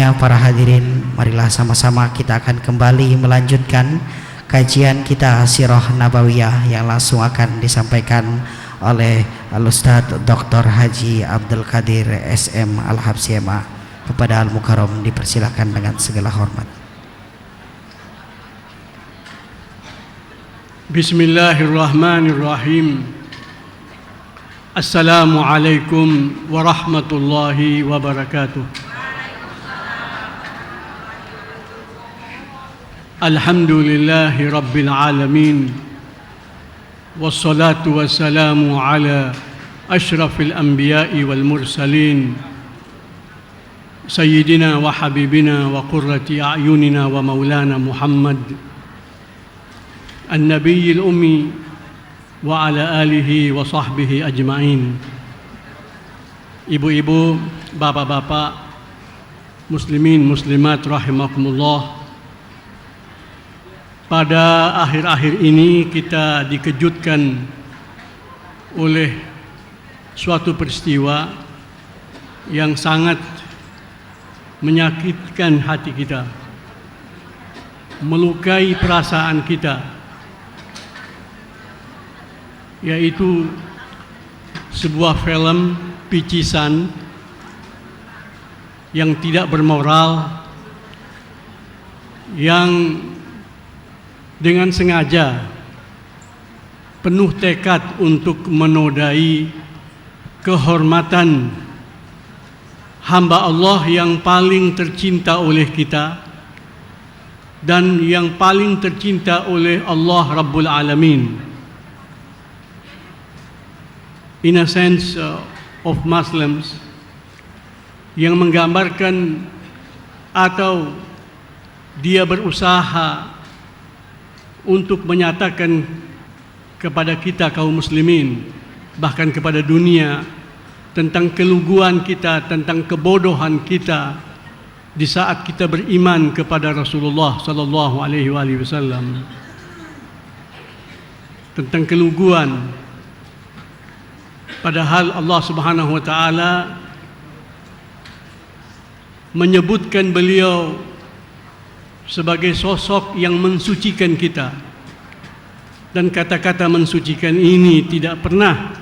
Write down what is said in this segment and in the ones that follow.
Ya, para hadirin, marilah sama-sama kita akan kembali melanjutkan kajian kita Sirah Nabawiyah yang langsung akan disampaikan oleh Al-Ustaz Dr. Haji Abdul Qadir SM Al-Habsyi MA. Kepada Al-Mukarram dipersilakan dengan segala hormat. Bismillahirrahmanirrahim. Assalamualaikum warahmatullahi wabarakatuh. Alhamdulillahi Rabbil Alamin. Wassalatu wassalamu ala ashrafil anbiya'i wal mursalin Sayyidina wa habibina wa qurrati a'yunina wa maulana Muhammad An-Nabiyyil Ummi wa ala alihi wa sahbihi ajma'in. Ibu-ibu, bapak-bapak, muslimin, muslimat rahimakumullah. Pada akhir-akhir ini kita dikejutkan oleh suatu peristiwa yang sangat menyakitkan hati kita, melukai perasaan kita, yaitu sebuah film picisan yang tidak bermoral, yang dengan sengaja penuh tekad untuk menodai kehormatan hamba Allah yang paling tercinta oleh kita dan yang paling tercinta oleh Allah Rabbul Alamin. In a sense of Muslims, yang menggambarkan atau dia berusaha untuk menyatakan kepada kita kaum muslimin, bahkan kepada dunia, tentang keluguan kita, tentang kebodohan kita di saat kita beriman kepada Rasulullah sallallahu alaihi wasallam, tentang keluguan. Padahal Allah Subhanahu wa taala menyebutkan beliau sebagai sosok yang mensucikan kita, dan kata-kata mensucikan ini tidak pernah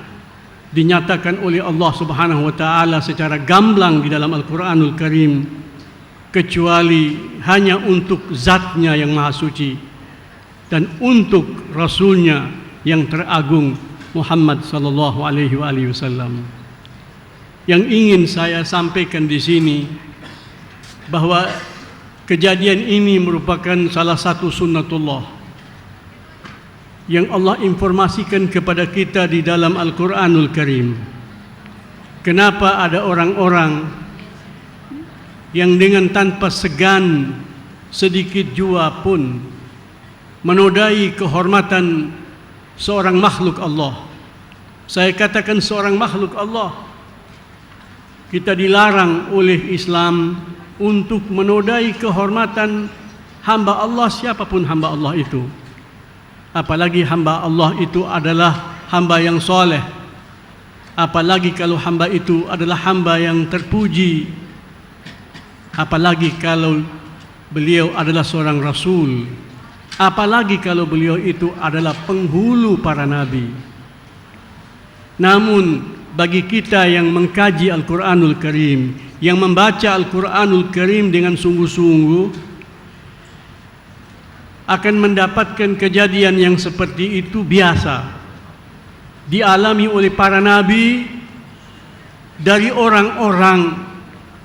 dinyatakan oleh Allah Subhanahu wa taala secara gamblang di dalam Al-Qur'anul Karim, kecuali hanya untuk zatnya yang maha suci dan untuk rasulnya yang teragung Muhammad sallallahu alaihi wasallam. Yang ingin saya sampaikan di sini bahwa kejadian ini merupakan salah satu sunnatullah yang Allah informasikan kepada kita di dalam Al-Quranul Karim. Kenapa ada orang-orang yang dengan tanpa segan sedikit jua pun menodai kehormatan seorang makhluk Allah. Saya katakan seorang makhluk Allah. Kita dilarang oleh Islam untuk menodai kehormatan hamba Allah, siapapun hamba Allah itu. Apalagi hamba Allah itu adalah hamba yang soleh. Apalagi kalau hamba itu adalah hamba yang terpuji. Apalagi kalau beliau adalah seorang rasul. Apalagi kalau beliau itu adalah penghulu para nabi. Namun bagi kita yang mengkaji Al-Quranul Karim, yang membaca Al-Quranul Karim dengan sungguh-sungguh, akan mendapatkan kejadian yang seperti itu biasa dialami oleh para nabi, dari orang-orang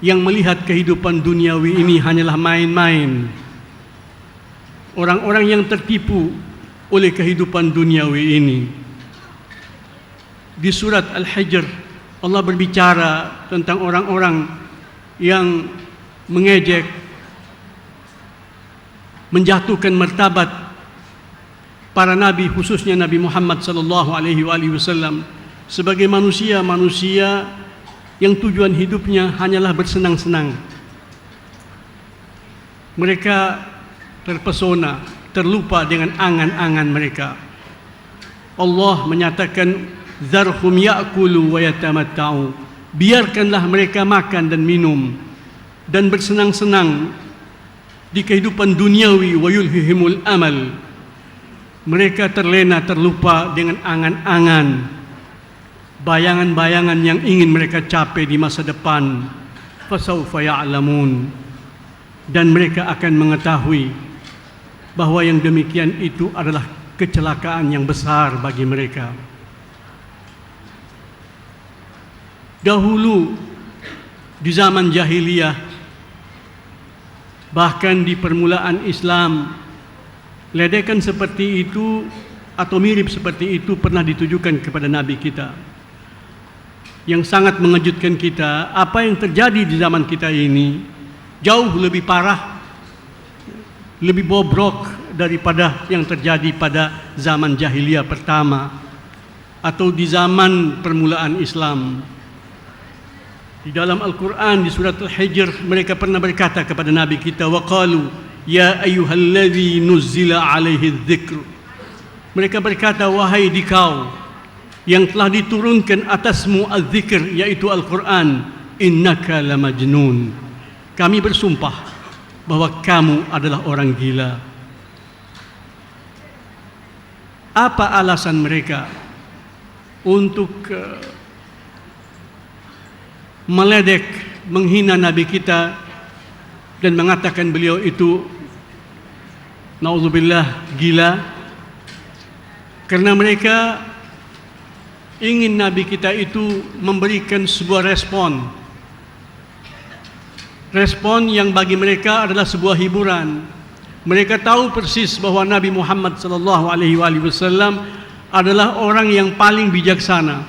yang melihat kehidupan duniawi ini hanyalah main-main, orang-orang yang tertipu oleh kehidupan duniawi ini. Di surat Al-Hijr Allah berbicara tentang orang-orang yang mengejek, menjatuhkan martabat para nabi, khususnya Nabi Muhammad sallallahu alaihi wasallam, sebagai manusia-manusia yang tujuan hidupnya hanyalah bersenang-senang. Mereka terpesona, terlupa dengan angan-angan mereka. Allah menyatakan, "Zarhum ya'kulu wa yatamatta'u." Biarkanlah mereka makan dan minum, dan bersenang-senang di kehidupan duniawi, wa yulhihimul amal. Mereka terlena, terlupa dengan angan-angan, bayangan-bayangan yang ingin mereka capai di masa depan. Fasawfa ya'lamun, dan mereka akan mengetahui bahwa yang demikian itu adalah kecelakaan yang besar bagi mereka. Dahulu di zaman jahiliyah, bahkan di permulaan Islam, ledekan seperti itu atau mirip seperti itu pernah ditujukan kepada Nabi kita. Yang sangat mengejutkan kita, apa yang terjadi di zaman kita ini jauh lebih parah, lebih bobrok daripada yang terjadi pada zaman jahiliyah pertama atau di zaman permulaan Islam. Di dalam Al-Quran, di surat Al-Hijr, mereka pernah berkata kepada Nabi kita, وَقَالُوا يَا أَيُّهَا الَّذِي نُزِّلَ عَلَيْهِ الذِّكْرُ. Mereka berkata, wahai dikau yang telah diturunkan atasmu az-zikr, yaitu Al-Quran, innaka lamajnun. Kami bersumpah bahwa kamu adalah orang gila. Apa alasan mereka untuk meledek, menghina Nabi kita dan mengatakan beliau itu naudzubillah gila? Karena mereka ingin Nabi kita itu memberikan sebuah respon yang bagi mereka adalah sebuah hiburan. Mereka tahu persis bahwa Nabi Muhammad sallallahu alaihi wasallam adalah orang yang paling bijaksana,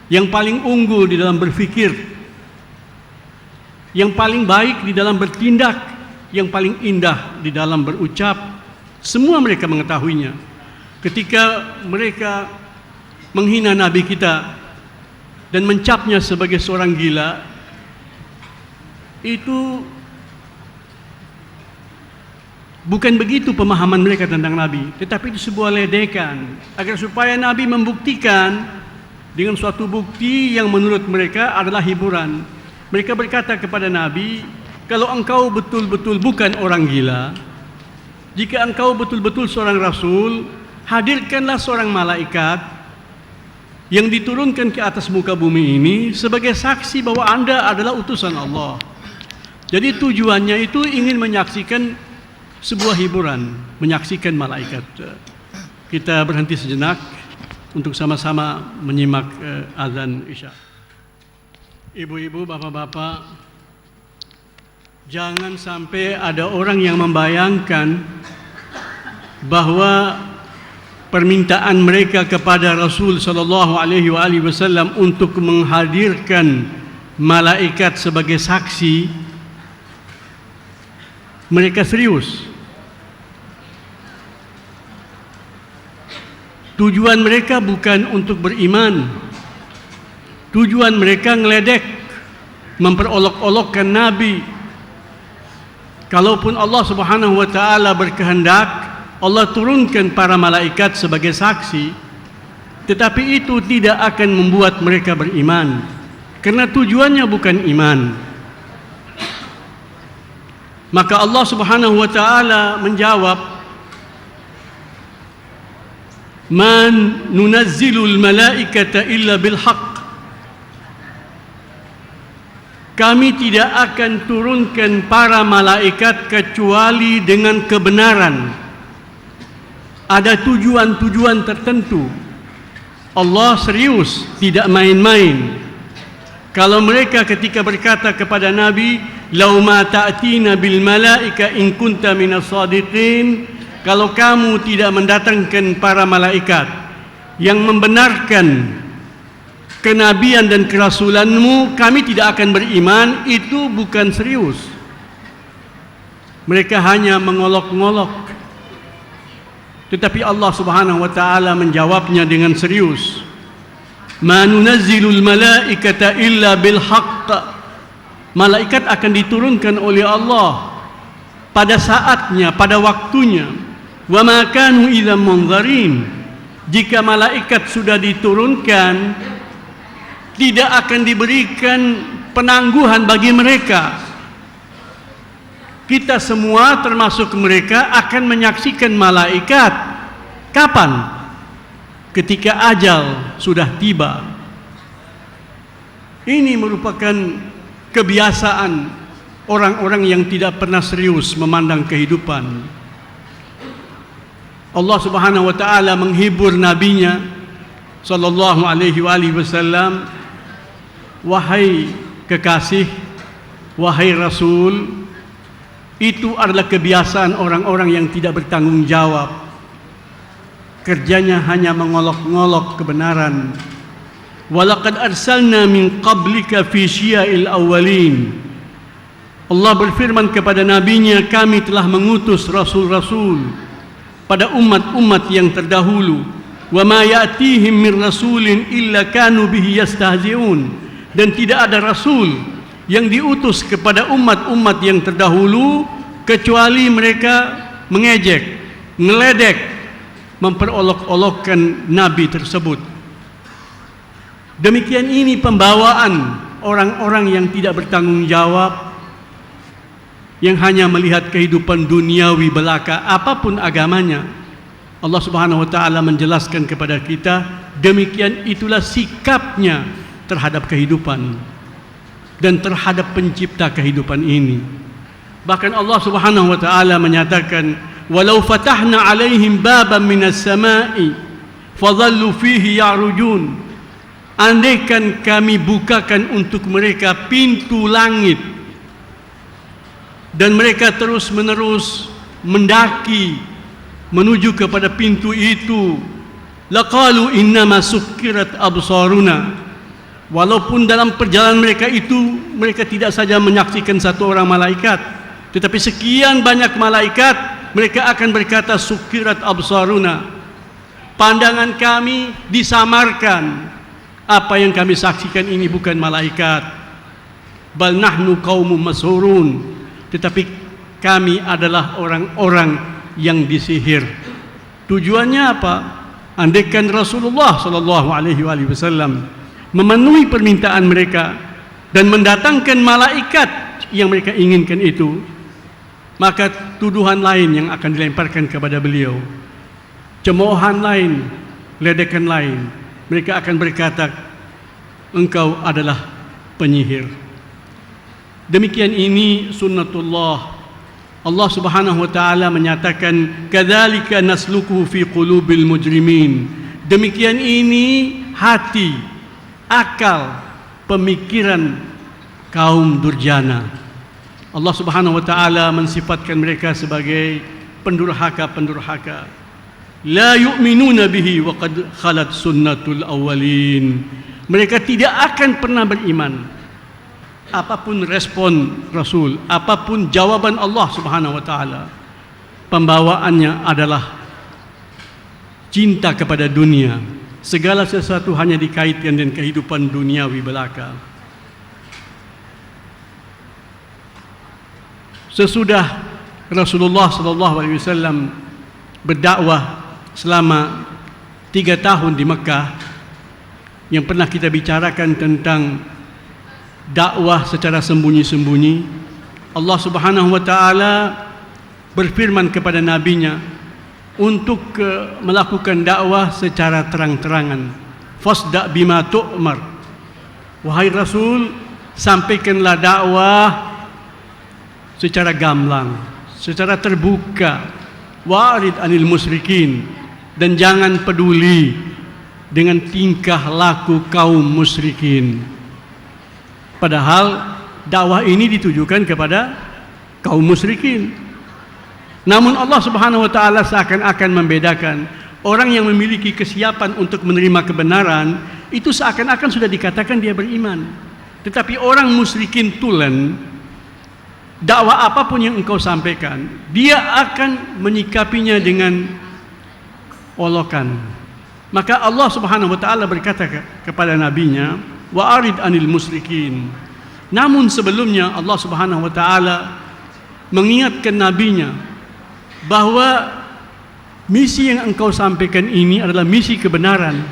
yang paling unggul di dalam berfikir, yang paling baik di dalam bertindak, yang paling indah di dalam berucap. Semua mereka mengetahuinya. Ketika mereka menghina Nabi kita dan mencapnya sebagai seorang gila, itu bukan begitu pemahaman mereka tentang Nabi, tetapi itu sebuah ledekan agar supaya Nabi membuktikan dengan suatu bukti yang menurut mereka adalah hiburan. Mereka berkata kepada Nabi, kalau engkau betul-betul bukan orang gila, jika engkau betul-betul seorang rasul, hadirkanlah seorang malaikat yang diturunkan ke atas muka bumi ini sebagai saksi bahwa Anda adalah utusan Allah. Jadi tujuannya itu ingin menyaksikan sebuah hiburan, menyaksikan malaikat. Kita berhenti sejenak untuk sama-sama menyimak azan Isya. Ibu-ibu, bapak-bapak, jangan sampai ada orang yang membayangkan bahwa permintaan mereka kepada Rasul sallallahu alaihi wasallam untuk menghadirkan malaikat sebagai saksi, mereka serius. Tujuan mereka bukan untuk beriman. Tujuan mereka ngeledek, memperolok-olokkan Nabi. Kalaupun Allah Subhanahu wa taala berkehendak, Allah turunkan para malaikat sebagai saksi, tetapi itu tidak akan membuat mereka beriman, karena tujuannya bukan iman. Maka Allah Subhanahu wa taala menjawab, "Man nunazzilul malaikata illa bil haqq." Kami tidak akan turunkan para malaikat kecuali dengan kebenaran. Ada tujuan-tujuan tertentu. Allah serius, tidak main-main. Kalau mereka ketika berkata kepada Nabi, "Lau ma ta'tina bil malaika in kunta minas shadiqin," kalau kamu tidak mendatangkan para malaikat yang membenarkan kenabian dan kerasulanmu, kami tidak akan beriman. Itu bukan serius. Mereka hanya mengolok-ngolok. Tetapi Allah Subhanahu wa taala menjawabnya dengan serius. "Ma nunazzilul malaikata illa bil haqq." Malaikat akan diturunkan oleh Allah pada saatnya, pada waktunya. "Wa ma kanu idzam munzarin." Jika malaikat sudah diturunkan, tidak akan diberikan penangguhan bagi mereka. Kita semua termasuk mereka akan menyaksikan malaikat. Kapan? Ketika ajal sudah tiba. Ini merupakan kebiasaan orang-orang yang tidak pernah serius memandang kehidupan. Allah Subhanahu wa taala menghibur nabinya sallallahu alaihi wasallam, wahai kekasih, wahai Rasul, itu adalah kebiasaan orang-orang yang tidak bertanggung jawab. Kerjanya hanya mengolok-ngolok kebenaran. Walaqad arsalna min qablika fi syia'il awwalin. Allah berfirman kepada nabinya, kami telah mengutus rasul-rasul pada umat-umat yang terdahulu. Wa ma ya'tihim min rasulin illa kanu bihi yastahzi'un. Dan tidak ada rasul yang diutus kepada umat-umat yang terdahulu kecuali mereka mengejek, ngeledek, memperolok-olokkan nabi tersebut. Demikian ini pembawaan orang-orang yang tidak bertanggung jawab, yang hanya melihat kehidupan duniawi belaka apapun agamanya. Allah Subhanahu wa taala menjelaskan kepada kita, demikian itulah sikapnya terhadap kehidupan dan terhadap pencipta kehidupan ini. Bahkan Allah Subhanahu wa taala menyatakan, walau fatahna alaihim baban minas sama'i fadhallu fihi ya'rujun. Andaikan kami bukakan untuk mereka pintu langit dan mereka terus-menerus mendaki menuju kepada pintu itu, laqalu innama sukkirat absaruna. Walaupun dalam perjalanan mereka itu mereka tidak saja menyaksikan satu orang malaikat, tetapi sekian banyak malaikat, mereka akan berkata sukkirat absaruna, pandangan kami disamarkan. Apa yang kami saksikan ini bukan malaikat. Bal nahnu qaumun mashurun, tetapi kami adalah orang-orang yang disihir. Tujuannya apa? Andaikan Rasulullah sallallahu alaihi wasallam memenuhi permintaan mereka dan mendatangkan malaikat yang mereka inginkan itu, maka tuduhan lain yang akan dilemparkan kepada beliau, cemoohan lain, ledekan lain. Mereka akan berkata, engkau adalah penyihir. Demikian ini sunnatullah. Allah Subhanahu wa taala menyatakan, kadzalika nasluquhu fi qulubil mujrimin. Demikian ini hati, akal, pemikiran kaum durjana. Allah Subhanahu wa taala mensifatkan mereka sebagai pendurhaka-pendurhaka. La yu'minuna bihi wa qad khalat sunnatul awwalin. Mereka tidak akan pernah beriman. Apapun respon Rasul, apapun jawaban Allah Subhanahu wa taala, pembawaannya adalah cinta kepada dunia. Segala sesuatu hanya dikaitkan dengan kehidupan duniawi belaka. Sesudah Rasulullah sallallahu alaihi wasallam berdakwah selama 3 tahun di Mekah, yang pernah kita bicarakan tentang dakwah secara sembunyi-sembunyi, Allah Subhanahu wa taala berfirman kepada nabinya untuk melakukan dakwah secara terang-terangan. Fasda bima tu'mar. Wahai Rasul, sampaikanlah dakwah secara gamblang, secara terbuka. Wa'rid anil musyrikin, dan jangan peduli dengan tingkah laku kaum musyrikin. Padahal dakwah ini ditujukan kepada kaum musyrikin. Namun Allah Subhanahu wa taala seakan-akan membedakan orang yang memiliki kesiapan untuk menerima kebenaran, itu seakan-akan sudah dikatakan dia beriman. Tetapi orang musyrikin tulen, dakwah apapun yang engkau sampaikan, dia akan menyikapinya dengan olokan. Maka Allah Subhanahu wa taala berkata kepada nabinya, wa arid anil musyrikin. Namun sebelumnya Allah Subhanahu wa taala mengingatkan nabinya bahwa misi yang engkau sampaikan ini adalah misi kebenaran,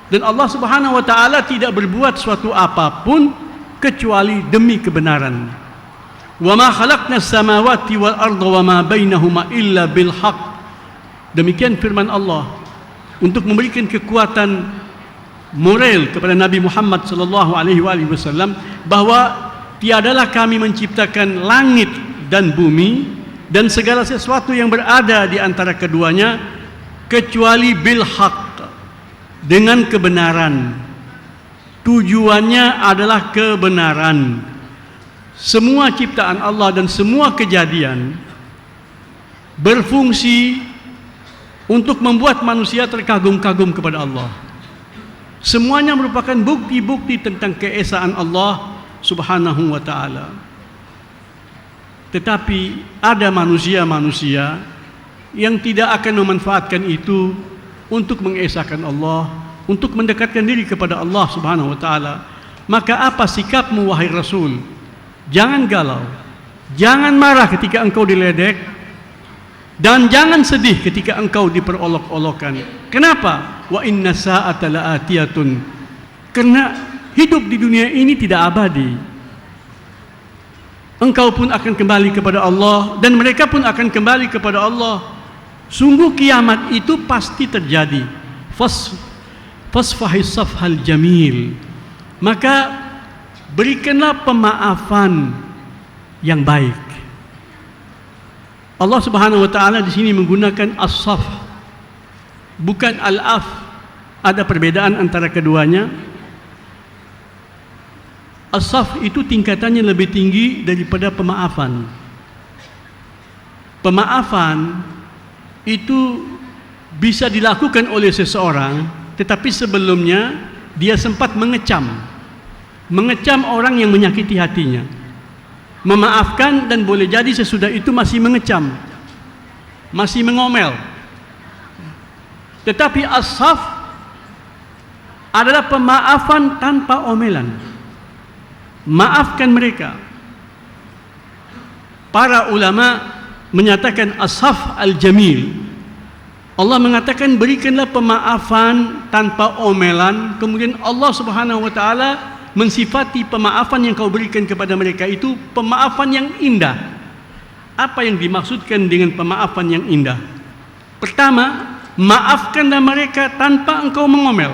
dan Allah Subhanahu wa taala tidak berbuat suatu apapun kecuali demi kebenaran. Wa ma khalaqna as-samawati wal arda wa ma bainahuma illa bil haqq. Demikian firman Allah untuk memberikan kekuatan moral kepada Nabi Muhammad sallallahu alaihi wasallam bahwa tiadalah kami menciptakan langit dan bumi dan segala sesuatu yang berada di antara keduanya kecuali bil haqq, dengan kebenaran. Tujuannya adalah kebenaran. Semua ciptaan Allah dan semua kejadian berfungsi untuk membuat manusia terkagum-kagum kepada Allah. Semuanya merupakan bukti-bukti tentang keesaan Allah Subhanahu wa ta'ala. Tetapi ada manusia-manusia yang tidak akan memanfaatkan itu untuk mengesahkan Allah, untuk mendekatkan diri kepada Allah Subhanahu wa ta'ala. Maka apa sikapmu wahai Rasul? Jangan galau, jangan marah ketika engkau diledek, dan jangan sedih ketika engkau diperolok-olokkan. Kenapa? Wa inna sa'ata la'atiyatun. Karena hidup di dunia ini tidak abadi. Engkau pun akan kembali kepada Allah dan mereka pun akan kembali kepada Allah. Sungguh kiamat itu pasti terjadi. Fasfahis safhal jamil. Maka berikanlah pemaafan yang baik. Allah Subhanahu wa taala di sini menggunakan as-saf, bukan al-af. Ada perbedaan antara keduanya. As-saf itu tingkatannya lebih tinggi daripada pemaafan. Pemaafan itu bisa dilakukan oleh seseorang, tetapi sebelumnya dia sempat mengecam orang yang menyakiti hatinya. Memaafkan dan boleh jadi sesudah itu masih mengecam, masih mengomel. Tetapi as-saf adalah pemaafan tanpa omelan. Maafkan mereka. Para ulama menyatakan as-saf al-jamil. Allah mengatakan berikanlah pemaafan tanpa omelan. Kemudian Allah Subhanahu wa taala mensifati pemaafan yang kau berikan kepada mereka itu pemaafan yang indah. Apa yang dimaksudkan dengan pemaafan yang indah? Pertama, maafkanlah mereka tanpa engkau mengomel,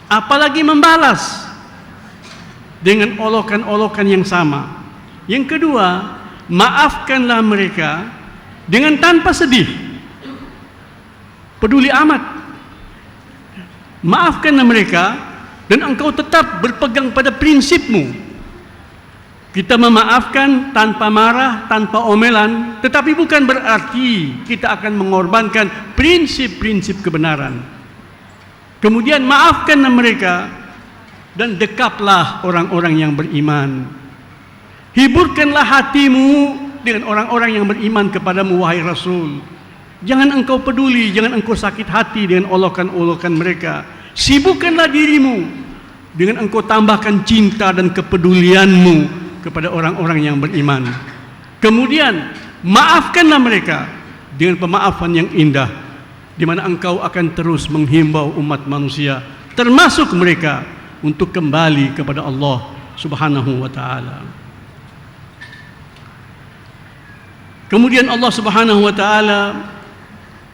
apalagi membalas dengan olokan-olokan yang sama. Yang kedua, maafkanlah mereka dengan tanpa sedih, peduli amat. Maafkanlah mereka dan engkau tetap berpegang pada prinsipmu. Kita memaafkan tanpa marah, tanpa omelan, tetapi bukan berarti kita akan mengorbankan prinsip-prinsip kebenaran. Kemudian maafkanlah mereka dan dekaplah orang-orang yang beriman. Hiburkanlah hatimu dengan orang-orang yang beriman kepadamu wahai Rasul. Jangan engkau peduli, jangan engkau sakit hati dengan olokan-olokan mereka. Sibukkanlah dirimu dengan engkau tambahkan cinta dan kepedulianmu kepada orang-orang yang beriman. Kemudian maafkanlah mereka dengan pemaafan yang indah, di mana engkau akan terus menghimbau umat manusia, termasuk mereka, untuk kembali kepada Allah Subhanahu wa taala. Kemudian Allah Subhanahu wa taala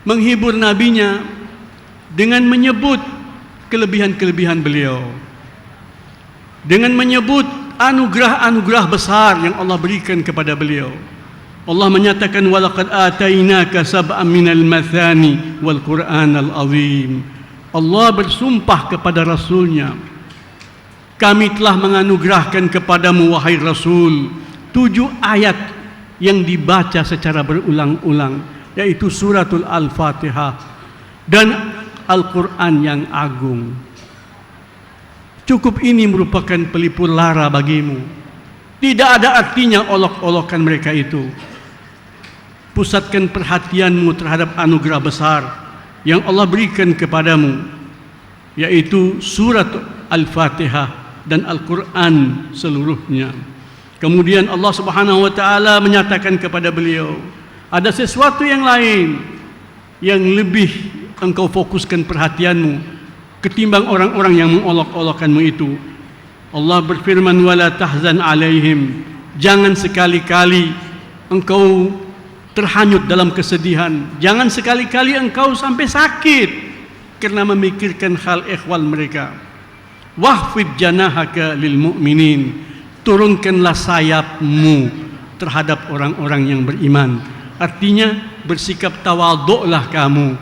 menghibur nabinya dengan menyebut kelebihan-kelebihan beliau, dengan menyebut anugerah-anugerah besar yang Allah berikan kepada beliau. Allah menyatakan walaqad atainaka sab'an minal mathani wal Qur'anal azim. Allah bersumpah kepada Rasulnya, kami telah menganugerahkan kepadamu wahai Rasul 7 ayat yang dibaca secara berulang-ulang, yaitu suratul Al-Fatihah dan Al-Quran yang agung. Cukup ini merupakan pelipur lara bagimu. Tidak ada artinya olok-olokan mereka itu. Pusatkan perhatianmu terhadap anugerah besar yang Allah berikan kepadamu, yaitu surat Al-Fatihah dan Al-Quran seluruhnya. Kemudian Allah Subhanahu wa taala menyatakan kepada beliau, ada sesuatu yang lain yang lebih engkau fokuskan perhatianmu ketimbang orang-orang yang mengolok-olokanmu itu, Allah berfirman, wala tahzan alaihim, jangan sekali-kali engkau terhanyut dalam kesedihan, jangan sekali-kali engkau sampai sakit karena memikirkan hal ikhwal mereka. Wahfid janahaka lil mu'minin, turunkanlah sayapmu terhadap orang-orang yang beriman. Artinya bersikap tawaduklah kamu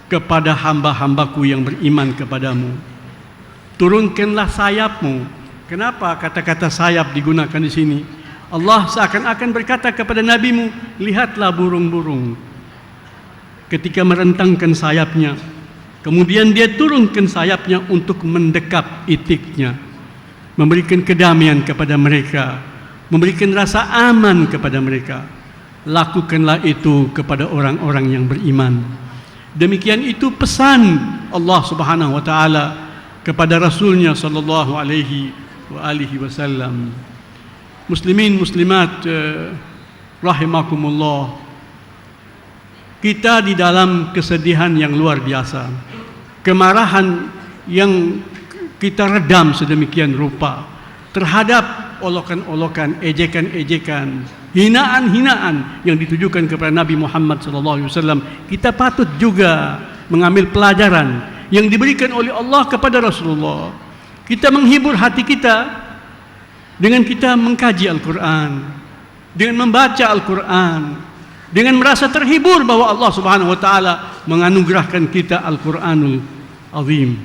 kepada hamba-hambaku yang beriman kepadamu. Turunkanlah sayapmu. Kenapa kata-kata sayap digunakan di sini? Allah seakan-akan berkata kepada nabimu, lihatlah burung-burung ketika merentangkan sayapnya, kemudian dia turunkan sayapnya untuk mendekap itiknya, memberikan kedamaian kepada mereka, memberikan rasa aman kepada mereka. Lakukanlah itu kepada orang-orang yang beriman. Demikian itu pesan Allah Subhanahu wa taala kepada Rasulnya sallallahu alaihi wasallam. Muslimin muslimat rahimakumullah, kita di dalam kesedihan yang luar biasa, kemarahan yang kita redam sedemikian rupa terhadap olokan-olokan, ejekan-ejekan, hinaan-hinaan yang ditujukan kepada Nabi Muhammad SAW. Kita patut juga mengambil pelajaran yang diberikan oleh Allah kepada Rasulullah. Kita menghibur hati kita dengan kita mengkaji Al-Quran, dengan membaca Al-Quran, dengan merasa terhibur bahwa Allah Subhanahu wa taala menganugerahkan kita Al-Quranul Azim,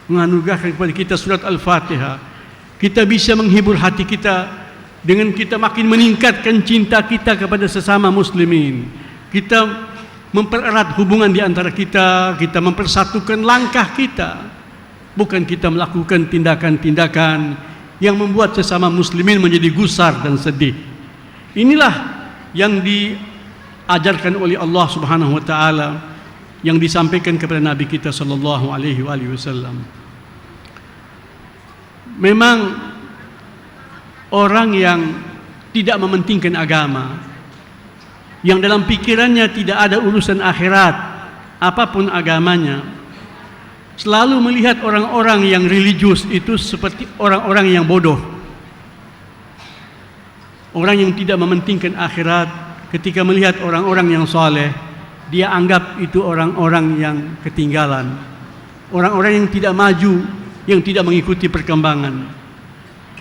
menganugerahkan kepada kita surat Al-Fatihah. Kita bisa menghibur hati kita dengan kita makin meningkatkan cinta kita kepada sesama muslimin. Kita mempererat hubungan di antara kita, kita mempersatukan langkah kita, bukan kita melakukan tindakan-tindakan yang membuat sesama muslimin menjadi gusar dan sedih. Inilah yang diajarkan oleh Allah Subhanahu wa taala, yang disampaikan kepada Nabi kita sallallahu alaihi wasallam. Memang orang yang tidak mementingkan agama, yang dalam pikirannya tidak ada urusan akhirat apapun agamanya, selalu melihat orang-orang yang religius itu seperti orang-orang yang bodoh. Orang yang tidak mementingkan akhirat, ketika melihat orang-orang yang saleh, dia anggap itu orang-orang yang ketinggalan, orang-orang yang tidak maju, yang tidak mengikuti perkembangan.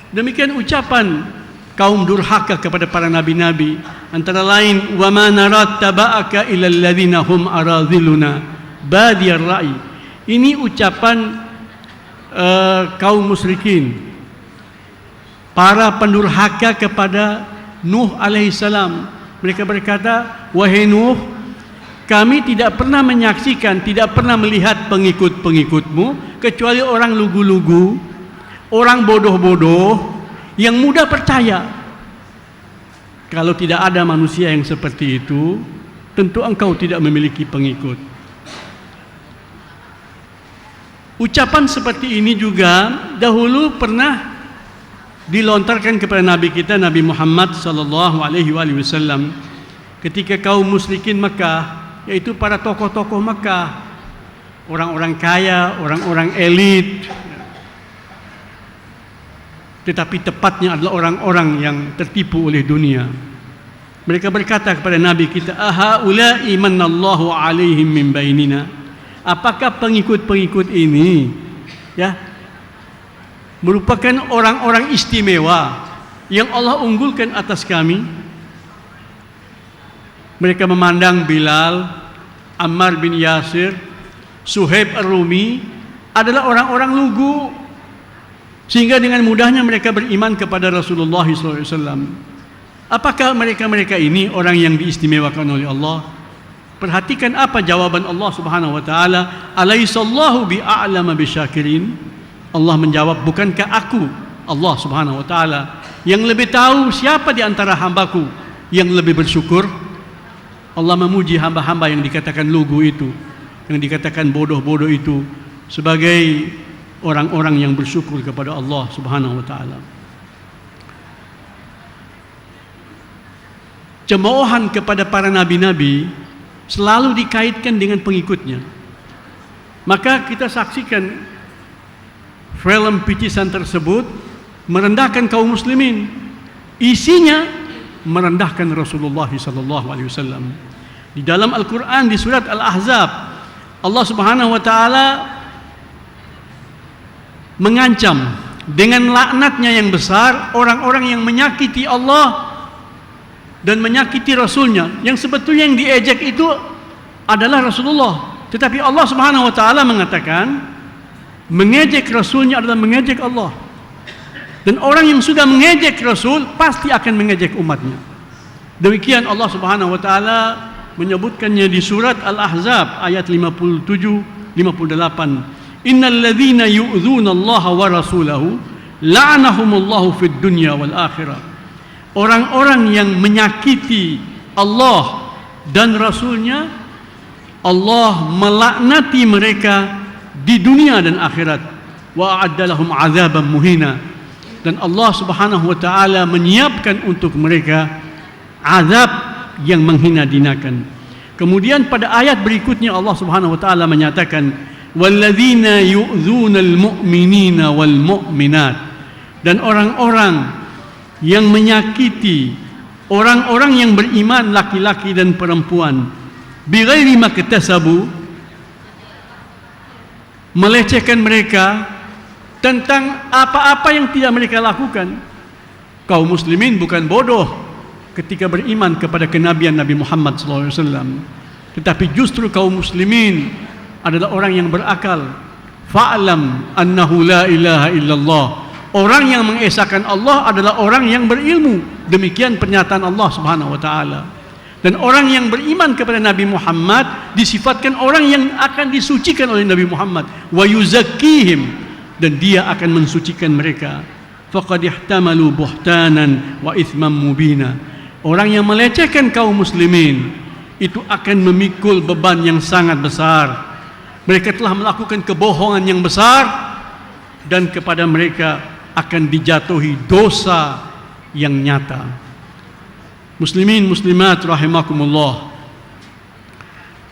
Demikian ucapan kaum durhaka kepada para nabi-nabi, antara lain, wa ma narat taba'aka ila alladhina hum aradhiluna badiyar ra'i. Ini ucapan kaum musyrikin, para pendurhaka kepada Nuh alaihissalam. Mereka berkata, wahai Nuh, kami tidak pernah menyaksikan, tidak pernah melihat pengikut-pengikutmu kecuali orang lugu-lugu, orang bodoh-bodoh yang mudah percaya. Kalau tidak ada manusia yang seperti itu, tentu engkau tidak memiliki pengikut. Ucapan seperti ini juga dahulu pernah dilontarkan kepada Nabi kita, Nabi Muhammad sallallahu alaihi wasallam, ketika kaum musyrikin Mekah, yaitu para tokoh-tokoh Mekah, orang-orang kaya, orang-orang elit, tetapi tepatnya adalah orang-orang yang tertipu oleh dunia. Mereka berkata kepada Nabi kita, ahaula'i manallahu alaihim min bainina. Apakah pengikut-pengikut ini merupakan orang-orang istimewa yang Allah unggulkan atas kami? Mereka memandang Bilal, Ammar bin Yasir, Suhaib Ar-Rumi adalah orang-orang lugu, sehingga dengan mudahnya mereka beriman kepada Rasulullah SAW. Apakah mereka-mereka ini orang yang diistimewakan oleh Allah? Perhatikan apa jawaban Allah Subhanahu wa taala, alaihissallahu bi'a'lama bisyakirin. Allah menjawab, bukankah aku, Allah Subhanahu wa taala, yang lebih tahu siapa di antara hambaku yang lebih bersyukur? Allah memuji hamba-hamba yang dikatakan lugu itu, yang dikatakan bodoh-bodoh itu, sebagai orang-orang yang bersyukur kepada Allah Subhanahu wa taala. Cemoohan kepada para nabi-nabi selalu dikaitkan dengan pengikutnya. Maka kita saksikan film picisan tersebut merendahkan kaum muslimin. Isinya merendahkan Rasulullah sallallahu alaihi wasallam. Di dalam Al-Qur'an di surat Al-Ahzab, Allah Subhanahu wa taala mengancam dengan laknatnya yang besar orang-orang yang menyakiti Allah dan menyakiti Rasulnya, yang sebetulnya yang diejek itu adalah Rasulullah. Tetapi Allah Subhanahu wa taala mengatakan mengejek Rasulnya adalah mengejek Allah. Dan orang yang sudah mengejek Rasul pasti akan mengejek umatnya. Demikian Allah Subhanahu wa taala menyebutkannya di surat Al-Ahzab ayat 57 58. Innal ladzina yu'dzuna Allah wa rasulahu la'anahumullahu fid dunya wal akhirah. Orang-orang yang menyakiti Allah dan Rasulnya, Allah melaknati mereka di dunia dan akhirat. Wa a'adda lahum 'adzaban muhina. Dan Allah Subhanahu wa taala menyiapkan untuk mereka azab yang menghina-hinakan. Kemudian pada ayat berikutnya Allah Subhanahu wa taala menyatakan walladzina yu'dzunal mu'minina wal mu'minat, dan orang-orang yang menyakiti orang-orang yang beriman laki-laki dan perempuan bighairi maktasabu, melecehkan mereka tentang apa-apa yang tidak mereka lakukan. Kaum muslimin bukan bodoh ketika beriman kepada kenabian Nabi Muhammad SAW, tetapi justru kaum muslimin adalah orang yang berakal. Fa'lam annahu la ilaha illallah. Orang yang mengesahkan Allah adalah orang yang berilmu. Demikian pernyataan Allah Subhanahu wa taala. Dan orang yang beriman kepada Nabi Muhammad disifatkan orang yang akan disucikan oleh Nabi Muhammad. Wa yuzakkihim, dan dia akan mensucikan mereka. Faqad ihtamalu buhtanan wa ithman mubina. Orang yang melecehkan kaum muslimin itu akan memikul beban yang sangat besar. Mereka telah melakukan kebohongan yang besar, dan kepada mereka akan dijatuhi dosa yang nyata. Muslimin muslimat rahimakumullah.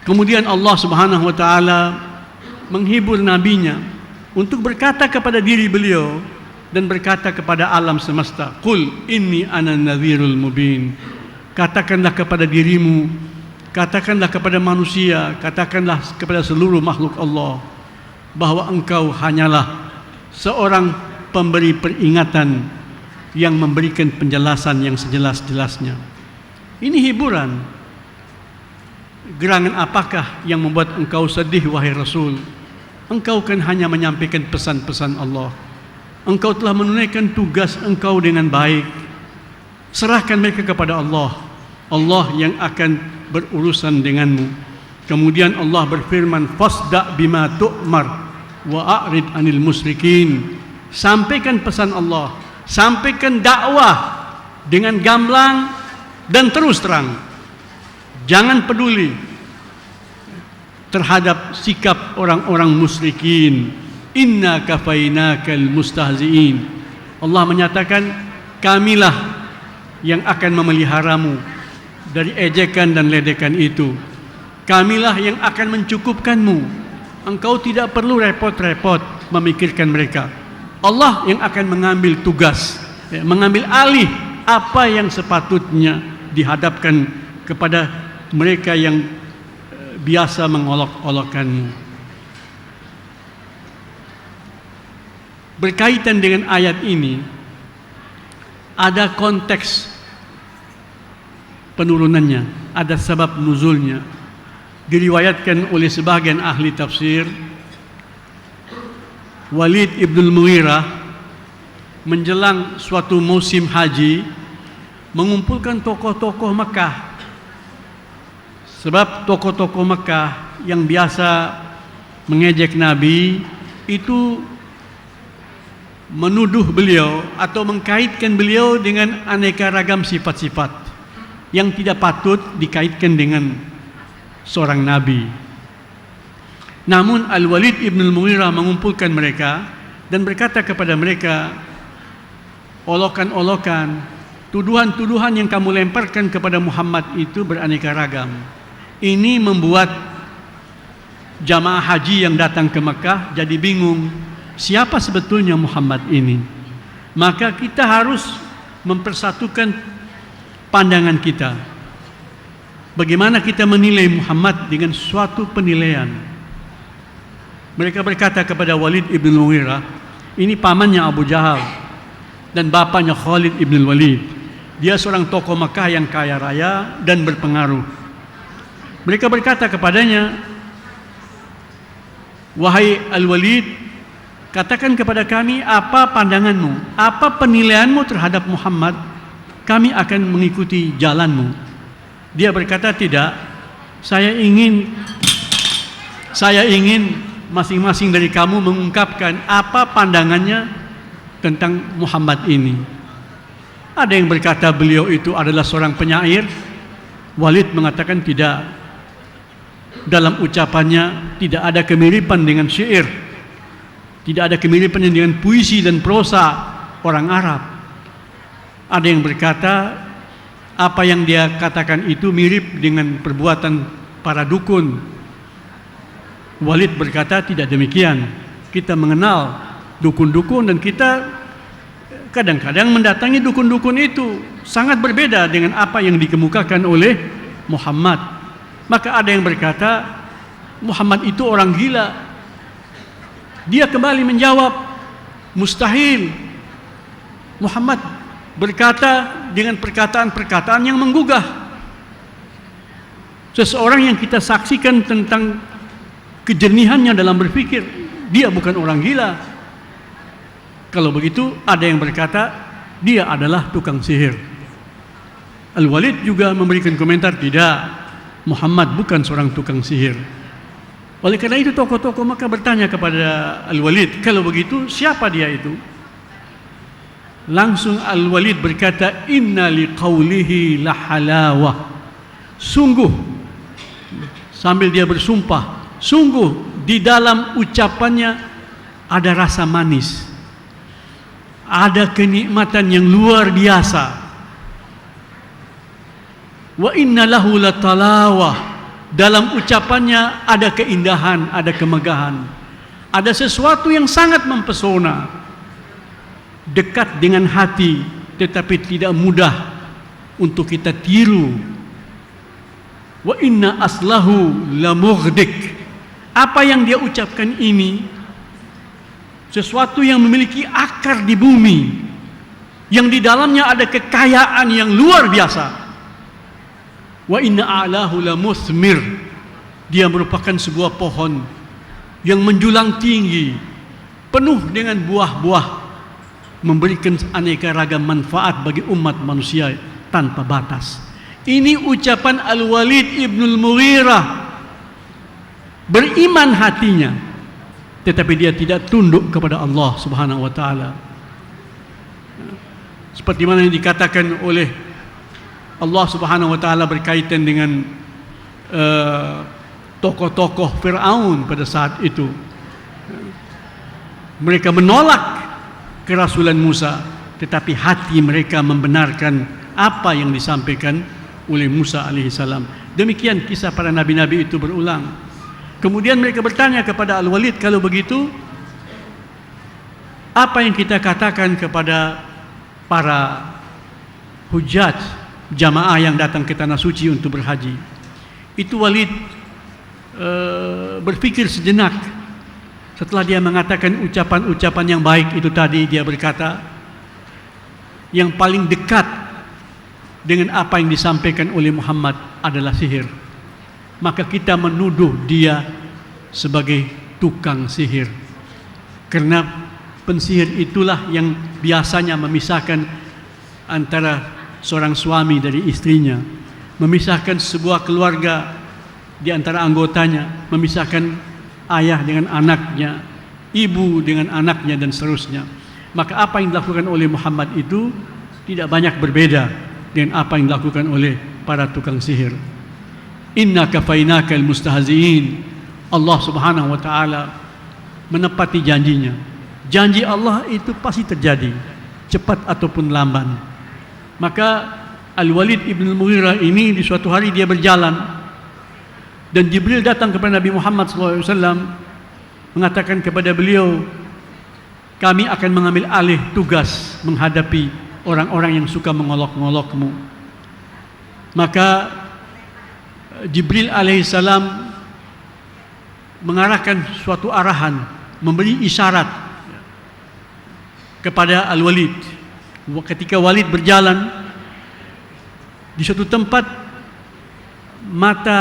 Kemudian Allah Subhanahu wa taala menghibur nabinya untuk berkata kepada diri beliau dan berkata kepada alam semesta, qul inni ana nadhirul mubin. Katakanlah kepada dirimu, katakanlah kepada manusia, katakanlah kepada seluruh makhluk Allah bahwa engkau hanyalah seorang pemberi peringatan yang memberikan penjelasan yang sejelas-jelasnya. Ini hiburan. Gerangan apakah yang membuat engkau sedih wahai Rasul? Engkau kan hanya menyampaikan pesan-pesan Allah. Engkau telah menunaikan tugas engkau dengan baik. Serahkan mereka kepada Allah. Allah yang akan berurusan denganmu. Kemudian Allah berfirman, fasda' bima tu'mar wa a'rid anil musyrikin. Sampaikan pesan Allah, sampaikan dakwah dengan gamblang dan terus terang. Jangan peduli terhadap sikap orang-orang musyrikin. Inna kafainakal mustahzi'in. Allah menyatakan, kamilah yang akan memeliharamu dari ejekan dan ledekan itu. Kamilah yang akan mencukupkanmu. Engkau tidak perlu repot-repot memikirkan mereka. Allah yang akan mengambil tugas, mengambil alih apa yang sepatutnya dihadapkan kepada mereka yang biasa mengolok-olokkanmu. Berkaitan dengan ayat ini, ada konteks penurunannya, ada sebab nuzulnya. Diriwayatkan oleh sebagian ahli tafsir, Walid ibn al-Mughirah menjelang suatu musim haji mengumpulkan tokoh-tokoh Mekah. Sebab tokoh-tokoh Mekah yang biasa mengejek Nabi itu menuduh beliau atau mengkaitkan beliau dengan aneka ragam sifat-sifat yang tidak patut dikaitkan dengan seorang Nabi. Namun Al-Walid ibn al-Mughirah mengumpulkan mereka dan berkata kepada mereka, olokan-olokan, tuduhan-tuduhan yang kamu lemparkan kepada Muhammad itu beraneka ragam. Ini membuat jamaah haji yang datang ke Mekah jadi bingung, siapa sebetulnya Muhammad ini? maka kita harus mempersatukan pandangan kita. Bagaimana kita menilai Muhammad dengan suatu penilaian. Mereka berkata kepada Walid ibn Mughirah, ini pamannya Abu Jahal dan bapaknya Khalid ibn Walid. Dia seorang tokoh Makkah yang kaya raya dan berpengaruh. Mereka berkata kepadanya, wahai Al-Walid, katakan kepada kami apa pandanganmu, apa penilaianmu terhadap Muhammad, kami akan mengikuti jalanmu. Dia berkata, tidak, saya ingin masing-masing dari kamu mengungkapkan apa pandangannya tentang Muhammad ini. Ada yang berkata beliau itu adalah seorang penyair. Walid mengatakan tidak. Dalam ucapannya tidak ada kemiripan dengan syair, tidak ada kemiripan dengan puisi dan prosa orang Arab. Ada yang berkata apa yang dia katakan itu mirip dengan perbuatan para dukun. Walid berkata tidak demikian. Kita mengenal dukun-dukun dan kita kadang-kadang mendatangi dukun-dukun itu sangat berbeda dengan apa yang dikemukakan oleh Muhammad. Maka ada yang berkata Muhammad itu orang gila. Dia kembali menjawab, mustahil. Muhammad berkata dengan perkataan-perkataan yang menggugah. Seseorang yang kita saksikan tentang kejernihannya dalam berpikir, dia bukan orang gila. Kalau begitu ada yang berkata dia adalah tukang sihir. Al-Walid juga memberikan komentar, tidak, Muhammad bukan seorang tukang sihir. Oleh karena itu tokoh-tokoh maka bertanya kepada Al-Walid, kalau begitu siapa dia itu? Langsung Al-Walid berkata, inna liqaulihi lahalawah. Sungguh, sambil dia bersumpah, sungguh di dalam ucapannya ada rasa manis, ada kenikmatan yang luar biasa. Wa inna lahu latalawah. Dalam ucapannya ada keindahan, ada kemegahan, ada sesuatu yang sangat mempesona, dekat dengan hati, tetapi tidak mudah untuk kita tiru. Wa inna aslahu lamughdik. Apa yang dia ucapkan ini sesuatu yang memiliki akar di bumi, yang di dalamnya ada kekayaan yang luar biasa. Wa inna a'lahu lamuthmir. Dia merupakan sebuah pohon yang menjulang tinggi, penuh dengan buah-buah, memberikan aneka ragam manfaat bagi umat manusia tanpa batas. Ini ucapan Al-Walid ibnul Mughirah. Beriman hatinya, tetapi dia tidak tunduk kepada Allah Subhanahu wa taala. Seperti mana yang dikatakan oleh Allah Subhanahu wa taala berkaitan dengan tokoh-tokoh Firaun pada saat itu. Mereka menolak kerasulan Musa, tetapi hati mereka membenarkan apa yang disampaikan oleh Musa alaihissalam. Demikian kisah para nabi-nabi itu berulang. Kemudian mereka bertanya kepada Al-Walid, kalau begitu apa yang kita katakan kepada para hujjaj, jamaah yang datang ke tanah suci untuk berhaji? Itu Walid berpikir sejenak. Setelah dia mengatakan ucapan-ucapan yang baik itu tadi, dia berkata, yang paling dekat dengan apa yang disampaikan oleh Muhammad adalah sihir. Maka kita menuduh dia sebagai tukang sihir. Karena pensihir itulah yang biasanya memisahkan antara seorang suami dari istrinya, memisahkan sebuah keluarga di antara anggotanya, memisahkan ayah dengan anaknya, ibu dengan anaknya, dan seterusnya. Maka apa yang dilakukan oleh Muhammad itu tidak banyak berbeda dengan apa yang dilakukan oleh para tukang sihir. Inna kafainakal mustahziin. Allah Subhanahu wa taala menepati janjinya. Janji Allah itu pasti terjadi, cepat ataupun lamban. Maka Al-Walid ibn Mughirah ini di suatu hari dia berjalan dan Jibril datang kepada Nabi Muhammad SAW mengatakan kepada beliau, kami akan mengambil alih tugas menghadapi orang-orang yang suka mengolok-ngolokmu. Maka Jibril alaihissalam mengarahkan suatu arahan, memberi isyarat kepada Al-Walid. Ketika Walid berjalan di suatu tempat, mata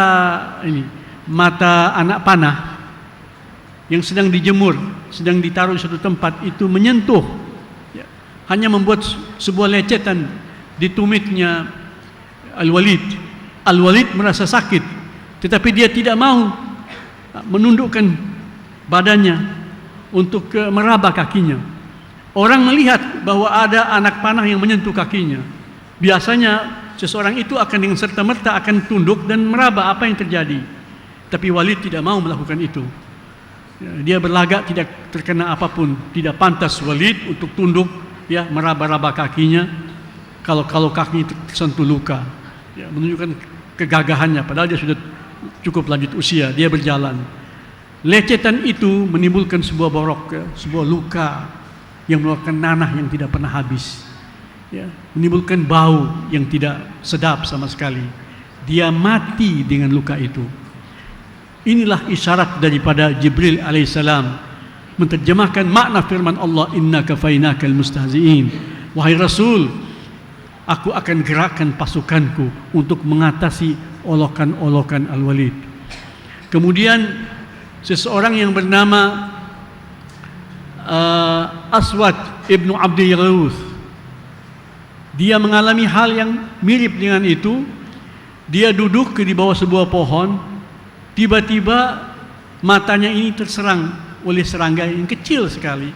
anak panah yang sedang dijemur, sedang ditaruh di suatu tempat itu menyentuh, hanya membuat sebuah lecetan di tumitnya Al-Walid. Al-Walid merasa sakit, tetapi dia tidak mau menundukkan badannya untuk meraba kakinya. Orang melihat bahwa ada anak panah yang menyentuh kakinya. Biasanya seseorang itu akan dengan serta-merta akan tunduk dan meraba apa yang terjadi. Tapi Walid tidak mau melakukan itu. Dia berlagak tidak terkena apapun. Tidak pantas Walid untuk tunduk, meraba-raba kakinya kalau kakinya tersentuh luka. Menunjukkan kegagahannya, padahal dia sudah cukup lanjut usia. Dia berjalan. Lecetan itu menimbulkan sebuah borok, sebuah luka yang mengeluarkan nanah yang tidak pernah habis, menimbulkan bau yang tidak sedap sama sekali. Dia mati dengan luka itu. Inilah isyarat daripada Jibril alaihissalam menerjemahkan makna firman Allah, inna kafainakal mustahzi'in. Wahai Rasul, aku akan gerakkan pasukanku untuk mengatasi olokan-olokan Al-Walid. Kemudian seseorang yang bernama Aswad ibnu Abdi Yaghouth, dia mengalami hal yang mirip dengan itu. Dia duduk di bawah sebuah pohon, tiba-tiba matanya ini terserang oleh serangga yang kecil sekali.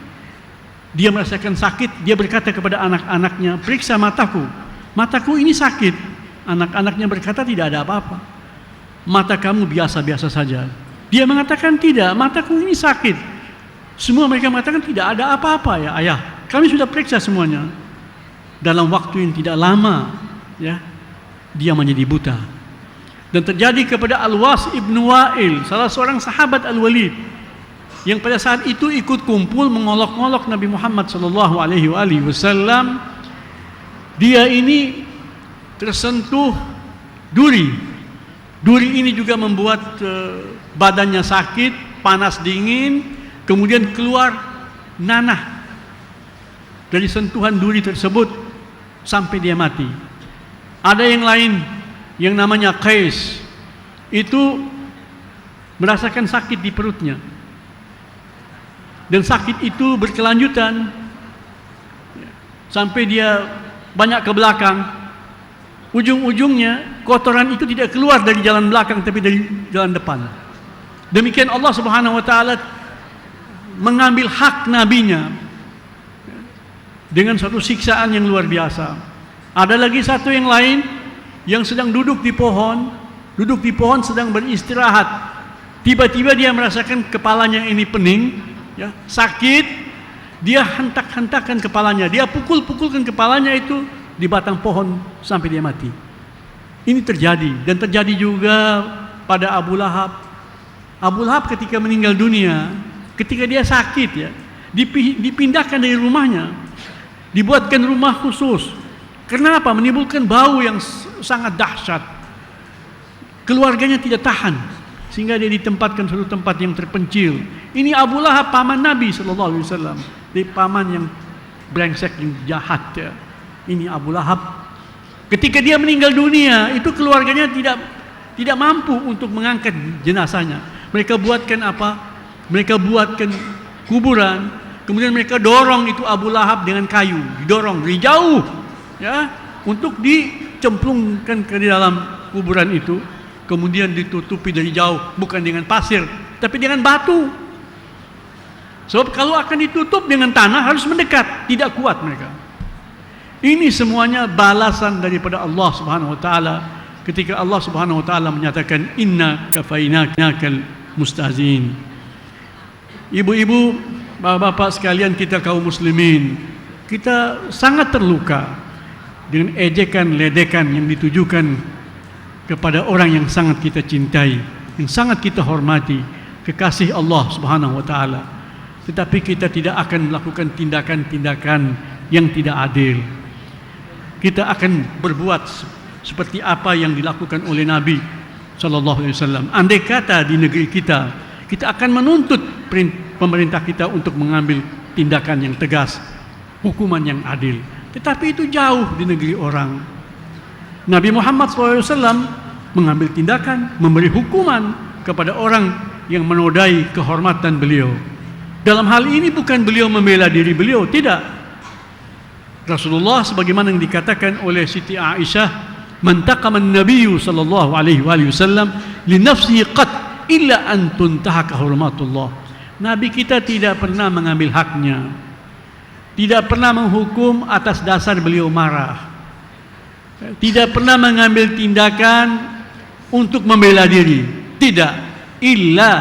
Dia merasakan sakit. Dia berkata kepada anak-anaknya, periksa mataku, mataku ini sakit. Anak-anaknya berkata, tidak ada apa-apa, mata kamu biasa-biasa saja. Dia mengatakan, tidak, mataku ini sakit. Semua mereka mengatakan, tidak ada apa-apa ya ayah, kami sudah periksa semuanya. Dalam waktu yang tidak lama, dia menjadi buta. Dan terjadi kepada Al-Was ibnu Wa'il, salah seorang sahabat Al-Walid, yang pada saat itu ikut kumpul mengolok-ngolok Nabi Muhammad SAW. Dia ini tersentuh duri. Duri ini juga membuat badannya sakit, panas dingin. Kemudian keluar nanah dari sentuhan duri tersebut sampai dia mati. Ada yang lain yang namanya Qais, itu merasakan sakit di perutnya, dan sakit itu berkelanjutan sampai dia banyak ke belakang. Ujung-ujungnya kotoran itu tidak keluar dari jalan belakang, tapi dari jalan depan. Demikian Allah Subhanahu wa taala mengambil hak nabinya dengan suatu siksaan yang luar biasa. Ada lagi satu yang lain yang sedang duduk di pohon sedang beristirahat. Tiba-tiba dia merasakan kepalanya ini pening, sakit. Dia hentak-hentakan kepalanya, dia pukul-pukulkan kepalanya itu di batang pohon sampai dia mati. Ini terjadi, dan terjadi juga pada Abu Lahab. Abu Lahab ketika meninggal dunia, ketika dia sakit, dipindahkan dari rumahnya, dibuatkan rumah khusus. Kenapa? Menimbulkan bau yang sangat dahsyat. Keluarganya tidak tahan, sehingga dia ditempatkan suatu tempat yang terpencil. Ini Abu Lahab, paman Nabi SAW, di paman yang brengsek, yang jahat. Ini Abu Lahab. Ketika dia meninggal dunia, itu keluarganya tidak mampu untuk mengangkat jenazahnya. Mereka buatkan apa? Mereka buatkan kuburan, kemudian mereka dorong itu Abu Lahab dengan kayu, didorong dari jauh, untuk dicemplungkan ke dalam kuburan itu, kemudian ditutupi dari jauh, bukan dengan pasir, tapi dengan batu. Sebab kalau akan ditutup dengan tanah harus mendekat, tidak kuat mereka. Ini semuanya balasan daripada Allah Subhanahu wa taala ketika Allah Subhanahu wa taala menyatakan, inna kafainakal mustahzi'in. Ibu-ibu, bapak-bapak sekalian, kita kaum muslimin, kita sangat terluka dengan ejekan, ledekan yang ditujukan kepada orang yang sangat kita cintai, yang sangat kita hormati, kekasih Allah Subhanahu wa taala. tetapi kita tidak akan melakukan tindakan-tindakan yang tidak adil. Kita akan berbuat seperti apa yang dilakukan oleh Nabi sallallahu alaihi wasallam. Andai kata di negeri kita, kita akan menuntut pemerintah kita untuk mengambil tindakan yang tegas, hukuman yang adil. Tetapi itu jauh di negeri orang. Nabi Muhammad SAW mengambil tindakan, memberi hukuman kepada orang yang menodai kehormatan beliau. Dalam hal ini bukan beliau membela diri beliau, tidak. Rasulullah sebagaimana yang dikatakan oleh Siti Aisyah, "Man taqama an-nabiyyu sallallahu alaihi wasallam li nafsihi qat illa an tuntahaka hurmatullah." Nabi kita tidak pernah mengambil haknya, tidak pernah menghukum atas dasar beliau marah, tidak pernah mengambil tindakan untuk membela diri, tidak, illa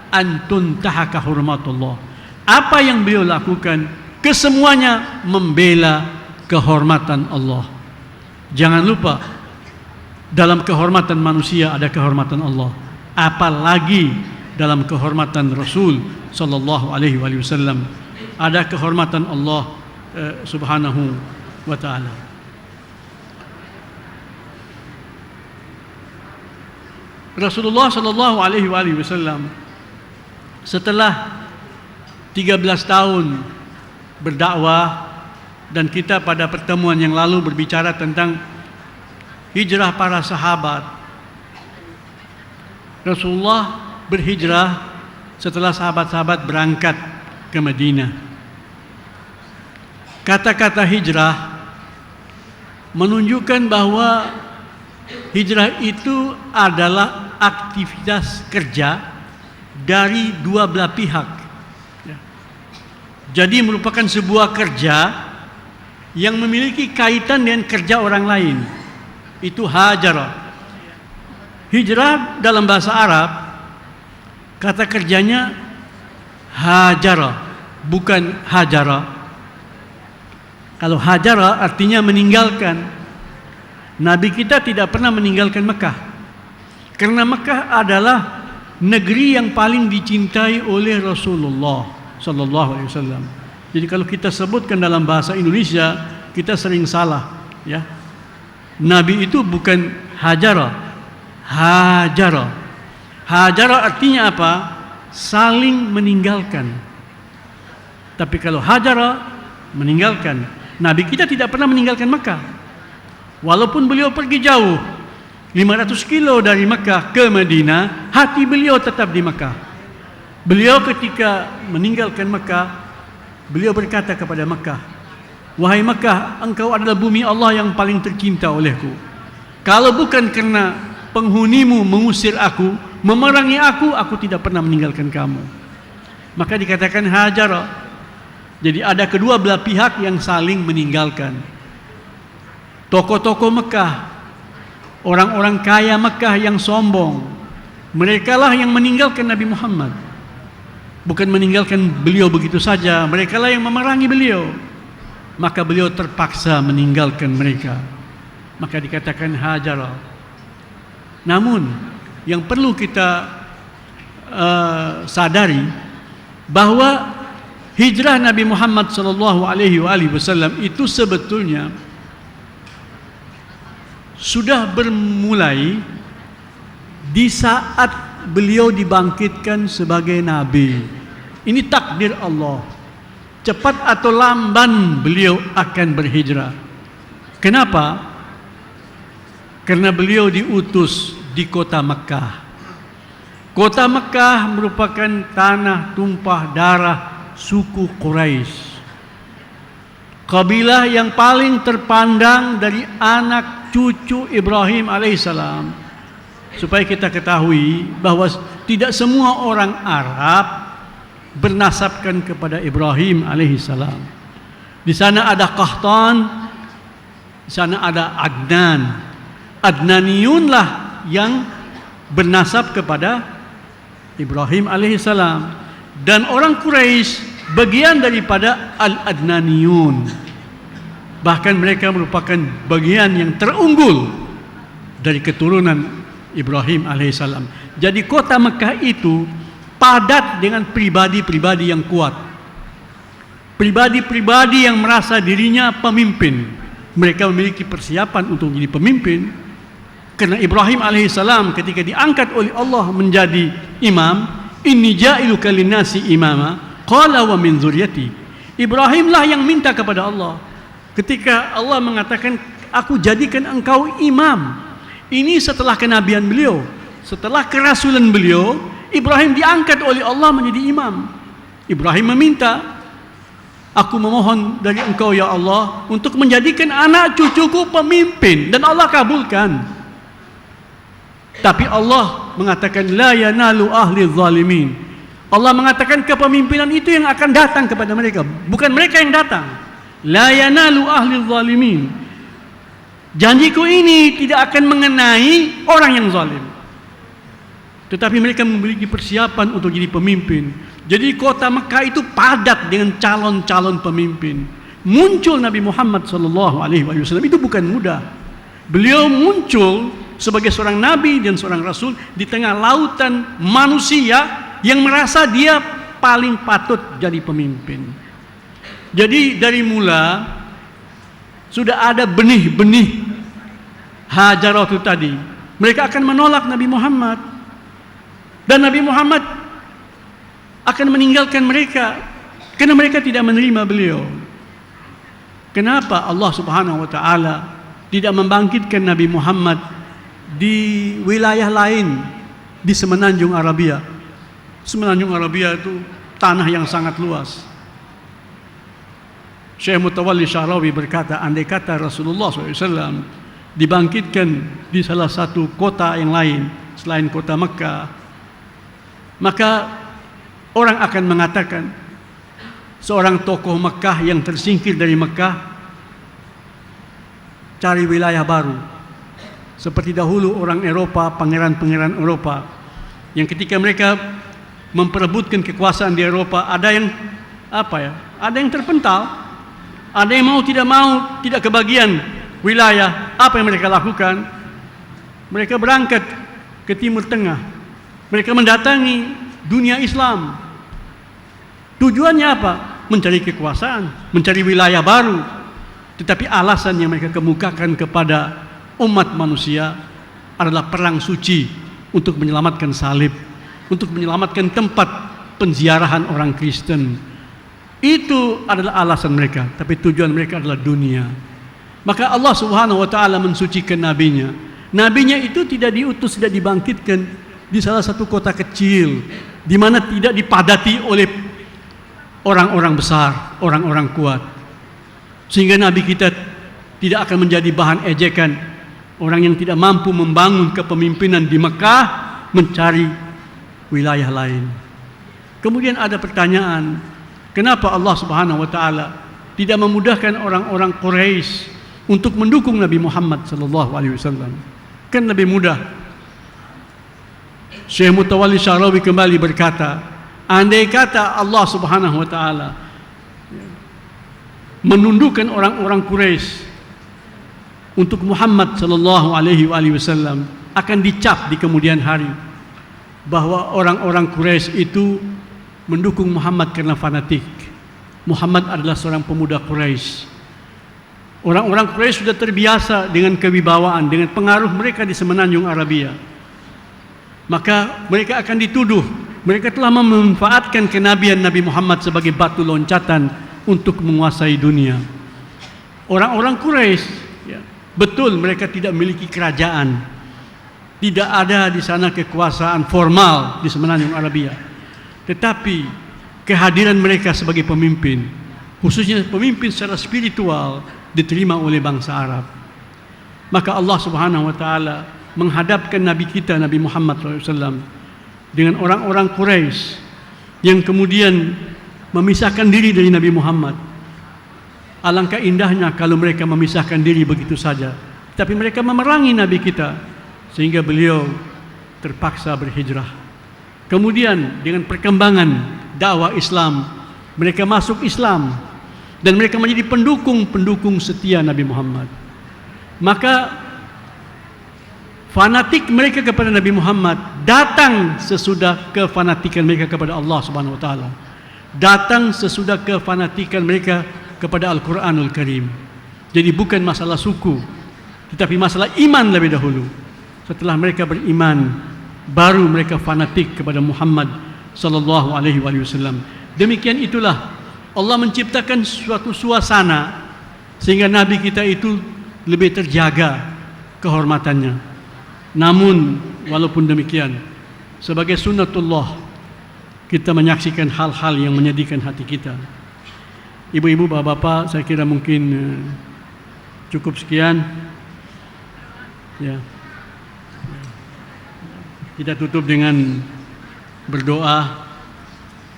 an tuntahaka hurmatullah. Apa yang beliau lakukan kesemuanya membela kehormatan Allah. Jangan lupa, dalam kehormatan manusia ada kehormatan Allah, apalagi dalam kehormatan Rasul sallallahu alaihi wasallam ada kehormatan Allah subhanahu wa ta'ala. Rasulullah sallallahu alaihi wasallam setelah 13 tahun berdakwah, dan kita pada pertemuan yang lalu berbicara tentang hijrah para sahabat. Rasulullah berhijrah setelah sahabat-sahabat berangkat ke Madinah. Kata-kata hijrah menunjukkan bahwa hijrah itu adalah aktivitas kerja dari dua belah pihak. Jadi merupakan sebuah kerja yang memiliki kaitan dengan kerja orang lain. Itu hajara. Hijrah dalam bahasa Arab, kata kerjanya hajara, bukan hajara. Kalau hajara artinya meninggalkan. Nabi kita tidak pernah meninggalkan Mekah, karena Mekah adalah negeri yang paling dicintai oleh Rasulullah sallallahu alaihi wasallam. Jadi kalau kita sebutkan dalam bahasa Indonesia, kita sering salah, ya. Nabi itu bukan hajara, hajara. Hajara artinya apa? Saling meninggalkan. Tapi kalau hajara, meninggalkan. Nabi kita tidak pernah meninggalkan Mekah. Walaupun beliau pergi jauh, 500 kilo dari Mekah ke Madinah, hati beliau tetap di Mekah. Beliau ketika meninggalkan Mekah, beliau berkata kepada Mekah, "Wahai Mekah, engkau adalah bumi Allah yang paling tercinta olehku. Kalau bukan karena penghunimu mengusir aku, memerangi aku tidak pernah meninggalkan kamu." Maka dikatakan hajara. Jadi ada kedua belah pihak yang saling meninggalkan. Tokoh-tokoh Mekah, orang-orang kaya Mekah yang sombong, merekalah yang meninggalkan Nabi Muhammad. Bukan meninggalkan beliau begitu saja, merekalah yang memerangi beliau. Maka beliau terpaksa meninggalkan mereka. Maka dikatakan hajara. Namun yang perlu kita sadari bahwa hijrah Nabi Muhammad sallallahu alaihi wasallam itu sebetulnya sudah bermulai di saat beliau dibangkitkan sebagai nabi. Ini takdir Allah. Cepat atau lamban beliau akan berhijrah. Kenapa? Karena beliau diutus di kota Mekah. Kota Mekah merupakan tanah tumpah darah suku Quraisy. Kabilah yang paling terpandang dari anak cucu Ibrahim alaihissalam. Supaya kita ketahui bahwa tidak semua orang Arab bernasabkan kepada Ibrahim alaihissalam. Di sana ada Qahtan, di sana ada Adnan. Adnaniyunlah yang bernasab kepada Ibrahim alaihissalam, dan orang Quraisy bagian daripada Al-Adnaniyun. Bahkan mereka merupakan bagian yang terunggul dari keturunan Ibrahim alaihissalam. Jadi kota Mekah itu padat dengan pribadi-pribadi yang kuat. pribadi-pribadi yang merasa dirinya pemimpin. Mereka memiliki persiapan untuk menjadi pemimpin. Karena Ibrahim alaihissalam ketika diangkat oleh Allah menjadi imam, inni ja'iluka linnasi imama, qala wa min dzurriyyati. Ibrahimlah yang minta kepada Allah. Ketika Allah mengatakan, aku jadikan engkau imam. Ini setelah kenabian beliau, setelah kerasulan beliau, Ibrahim diangkat oleh Allah menjadi imam. Ibrahim meminta, aku memohon dari engkau ya Allah untuk menjadikan anak cucuku pemimpin, dan Allah kabulkan. Tapi Allah mengatakan la yanalu ahli zalimin. Allah mengatakan kepemimpinan itu yang akan datang kepada mereka, bukan mereka yang datang. La yanalu ahli zalimin. Janjiku ini tidak akan mengenai orang yang zalim. Tetapi mereka memiliki persiapan untuk jadi pemimpin. Jadi kota Mekah itu padat dengan calon-calon pemimpin. Muncul Nabi Muhammad SAW itu bukan mudah. Beliau muncul sebagai seorang nabi dan seorang rasul di tengah lautan manusia yang merasa dia paling patut jadi pemimpin. Jadi dari mula sudah ada benih-benih Hajarah itu tadi. Mereka akan menolak Nabi Muhammad, dan Nabi Muhammad akan meninggalkan mereka karena mereka tidak menerima beliau. Kenapa Allah Subhanahu wa taala tidak membangkitkan Nabi Muhammad di wilayah lain di semenanjung Arabia? Semenanjung Arabia itu tanah yang sangat luas. Syekh Mutawalli Sya'rawi berkata, andai kata Rasulullah SAW dibangkitkan di salah satu kota yang lain selain kota Mekah, maka orang akan mengatakan seorang tokoh Mekah yang tersingkir dari Mekah cari wilayah baru. Seperti dahulu orang Eropa, pangeran-pangeran Eropa, yang ketika mereka memperebutkan kekuasaan di Eropa, ada yang ada yang terpental, ada yang mau, tidak kebagian wilayah. Apa yang mereka lakukan? Mereka berangkat ke Timur Tengah. Mereka mendatangi dunia Islam. Tujuannya apa? Mencari kekuasaan, mencari wilayah baru. Tetapi alasan yang mereka kemukakan kepada umat manusia adalah perang suci untuk menyelamatkan salib, untuk menyelamatkan tempat penziarahan orang Kristen. Itu adalah alasan mereka, tapi tujuan mereka adalah dunia. Maka Allah Subhanahu wa taala mensucikan nabinya. Nabinya itu tidak diutus, tidak dibangkitkan di salah satu kota kecil di mana tidak dipadati oleh orang-orang besar, orang-orang kuat. Sehingga nabi kita tidak akan menjadi bahan ejekan orang yang tidak mampu membangun kepemimpinan di Mekah, mencari wilayah lain. Kemudian ada pertanyaan, kenapa Allah Subhanahu wa taala tidak memudahkan orang-orang Quraisy untuk mendukung Nabi Muhammad sallallahu alaihi wasallam? Kan lebih mudah. Syekh Mutawalli Sya'rawi kembali berkata, andai kata Allah Subhanahu wa taala menundukkan orang-orang Quraisy untuk Muhammad sallallahu alaihi wasallam, akan dicap di kemudian hari bahwa orang-orang Quraisy itu mendukung Muhammad karena fanatik. Muhammad adalah seorang pemuda Quraisy. Orang-orang Quraisy sudah terbiasa dengan kewibawaan, dengan pengaruh mereka di semenanjung Arabia. Maka mereka akan dituduh mereka telah memanfaatkan kenabian Nabi Muhammad sebagai batu loncatan untuk menguasai dunia. Orang-orang Quraisy, betul mereka tidak memiliki kerajaan, tidak ada di sana kekuasaan formal di semenanjung Arabia, tetapi kehadiran mereka sebagai pemimpin, khususnya pemimpin secara spiritual, diterima oleh bangsa Arab. Maka Allah Subhanahu wa taala menghadapkan Nabi kita Nabi Muhammad SAW dengan orang-orang Quraisy yang kemudian memisahkan diri dari Nabi Muhammad. Alangkah indahnya kalau mereka memisahkan diri begitu saja, tapi mereka memerangi Nabi kita sehingga beliau terpaksa berhijrah. Kemudian dengan perkembangan dakwah Islam, mereka masuk Islam dan mereka menjadi pendukung setia Nabi Muhammad. Maka fanatik mereka kepada Nabi Muhammad datang sesudah kefanatikan mereka kepada Allah Subhanahu wa taala. datang sesudah kefanatikan mereka kepada Al-Quranul Karim. Jadi bukan masalah suku, tetapi masalah iman lebih dahulu. Setelah mereka beriman, baru mereka fanatik kepada Muhammad sallallahu alaihi wasallam. Demikian itulah Allah menciptakan suatu suasana sehingga Nabi kita itu lebih terjaga kehormatannya. Namun walaupun demikian, sebagai sunnatullah, kita menyaksikan hal-hal yang menyedihkan hati kita. Ibu-ibu, bapak-bapak, saya kira mungkin cukup sekian. Ya. Kita tutup dengan berdoa.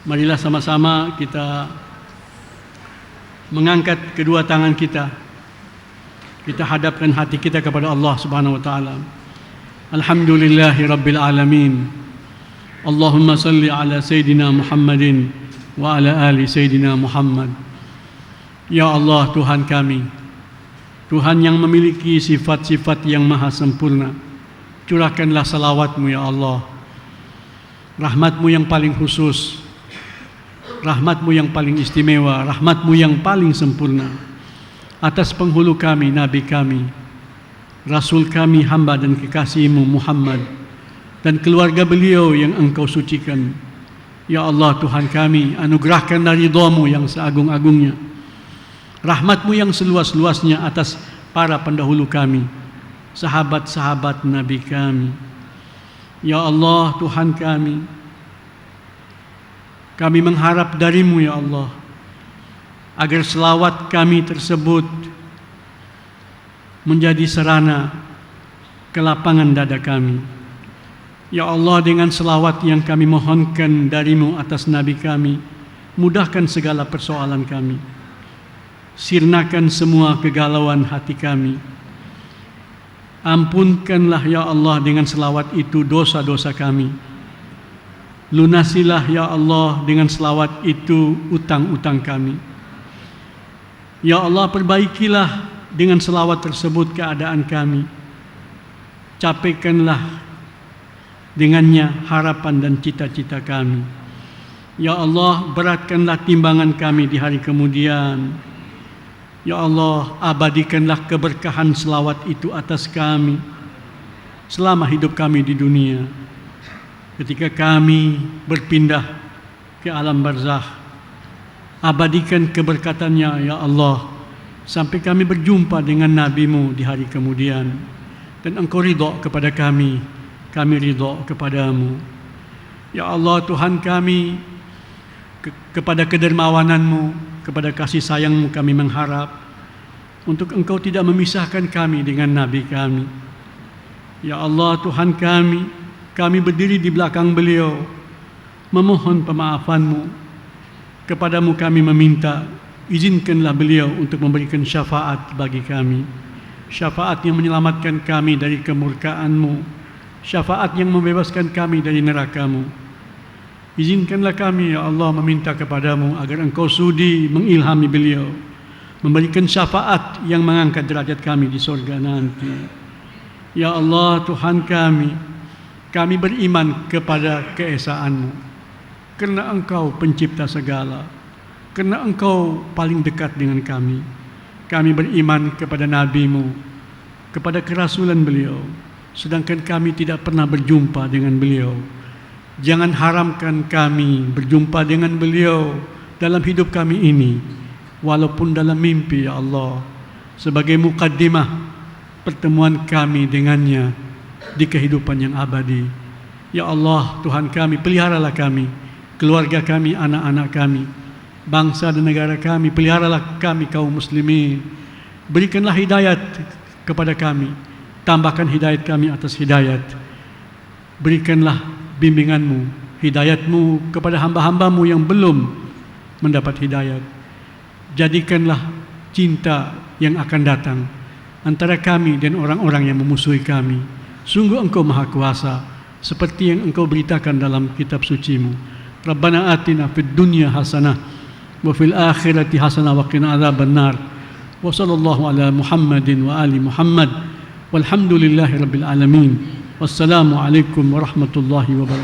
Marilah sama-sama kita mengangkat kedua tangan kita. Kita hadapkan hati kita kepada Allah Subhanahu wa taala. Alhamdulillahi rabbil alamin. Allahumma salli ala sayyidina Muhammadin wa ala ali sayyidina Muhammad. Ya Allah, Tuhan kami, Tuhan yang memiliki sifat-sifat yang maha sempurna, curahkanlah salawat-Mu ya Allah, rahmat-Mu yang paling khusus, rahmat-Mu yang paling istimewa, rahmat-Mu yang paling sempurna atas penghulu kami, Nabi kami, Rasul kami, hamba dan kekasih-Mu Muhammad, dan keluarga beliau yang Engkau sucikan. Ya Allah, Tuhan kami, anugerahkanlah ridha-Mu yang seagung-agungnya, rahmat-Mu yang seluas-luasnya atas para pendahulu kami, sahabat-sahabat Nabi kami. Ya Allah, Tuhan kami mengharap dari-Mu ya Allah, agar selawat kami tersebut menjadi sarana kelapangan dada kami. Ya Allah, dengan selawat yang kami mohonkan dari-Mu atas Nabi kami, mudahkan segala persoalan kami, sirnakan semua kegalauan hati kami. Ampunkanlah ya Allah dengan selawat itu dosa-dosa kami. Lunasilah ya Allah dengan selawat itu utang-utang kami. Ya Allah, perbaikilah dengan selawat tersebut keadaan kami. Capaikanlah dengannya harapan dan cita-cita kami. Ya Allah, beratkanlah timbangan kami di hari kemudian. Ya Allah, abadikanlah keberkahan selawat itu atas kami selama hidup kami di dunia. Ketika kami berpindah ke alam barzakh, abadikan keberkatannya ya Allah sampai kami berjumpa dengan Nabi-Mu di hari kemudian, dan Engkau ridha kepada kami, kami ridha kepadamu. Ya Allah, Tuhan kami, kepada kedermawanan-Mu, kepada kasih sayang-Mu kami mengharap untuk Engkau tidak memisahkan kami dengan Nabi kami. Ya Allah, Tuhan kami berdiri di belakang beliau memohon pemaafan-Mu. Kepadamu kami meminta, izinkanlah beliau untuk memberikan syafaat bagi kami, syafaat yang menyelamatkan kami dari kemurkaan-Mu, syafaat yang membebaskan kami dari neraka-Mu. Izinkanlah kami ya Allah meminta kepadamu agar Engkau sudi mengilhami beliau, memberikan syafaat yang mengangkat derajat kami di surga nanti. Ya Allah, Tuhan kami beriman kepada keesaan-Mu, karena Engkau pencipta segala, karena Engkau paling dekat dengan kami. Kami beriman kepada Nabi-Mu, kepada kerasulan beliau, sedangkan kami tidak pernah berjumpa dengan beliau. Jangan haramkan kami berjumpa dengan beliau dalam hidup kami ini, walaupun dalam mimpi ya Allah, sebagai mukaddimah pertemuan kami dengannya di kehidupan yang abadi. Ya Allah, Tuhan kami, peliharalah kami, keluarga kami, anak-anak kami, bangsa dan negara kami, peliharalah kami kaum muslimin. Berikanlah hidayat kepada kami, tambahkan hidayat kami atas hidayat. Berikanlah bimbingan-Mu, hidayat-Mu kepada hamba-hamba-Mu yang belum mendapat hidayat. Jadikanlah cinta yang akan datang antara kami dan orang-orang yang memusuhi kami. Sungguh Engkau Maha Kuasa, seperti yang Engkau beritakan dalam kitab suci-Mu. Rabbana atina fid dunya hasanah wa fil akhirati hasanah wa qina adzabannar. Wa sallallahu ala Muhammadin wa ali Muhammad. Walhamdulillahi rabbil alamin. Wassalamu alaikum warahmatullahi wabarakatuh.